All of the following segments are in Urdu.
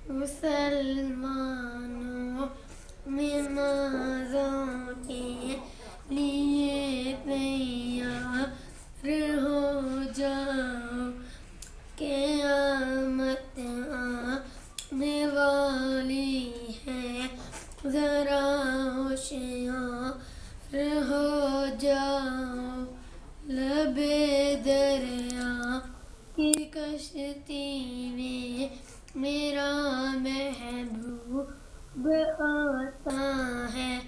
مسلمانوں نمازوں کے لیے تیار ہو جاؤ، قیامت آنے والی ہے، ذرا ہوشیار ہو جاؤ۔ لبِ دریا کی کشتی میں میرا محبوب آتا ہے،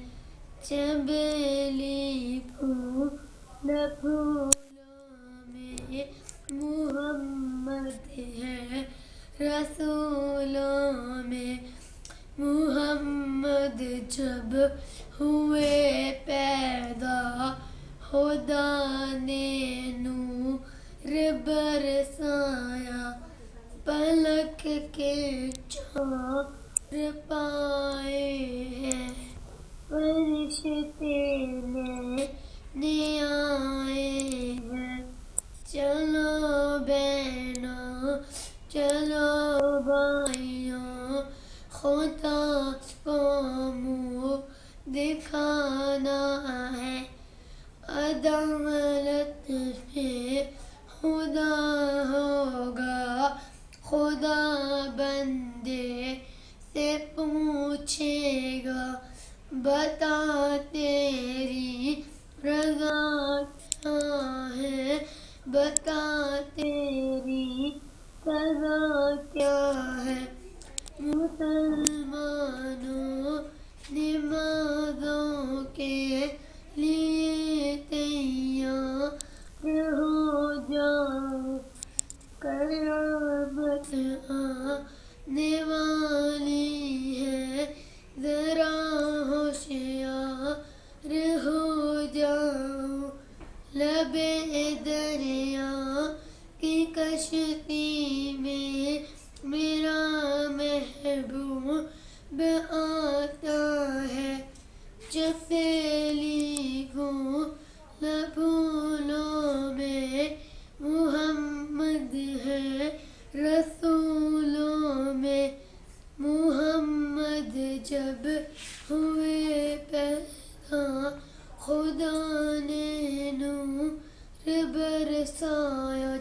چنبیلی پھول پھولوں میں محمد ہے، رسولوں میں محمد جب ہوئے پیدا، خدا نے نور برسایا، پلک کے چار پائے ہیں، فرشتے لینے آئے ہیں۔ چلو بہنوں، چلو بھائیوں، خدا کو منہ دکھانا ہے، عدالت میں خدا ہوگا، خدا بندے سے پوچھے گا، بتا تیری رضا کیا ہے، بتا تیری سزا کیا ہے۔ مسلمانوں نمازوں کے لیے تیار ہو جاؤ، قیامت آنے والی ہے، ذرا ہوشیار ہو جاؤ۔ لبِ دریا کی کشتی میں میرا محبوب آتا ہے، چنبیلی پھول پھولوں میں محمد ہے، رسولوں میں محمد جب ہوئے پیدا، خدا نے نور برسایا۔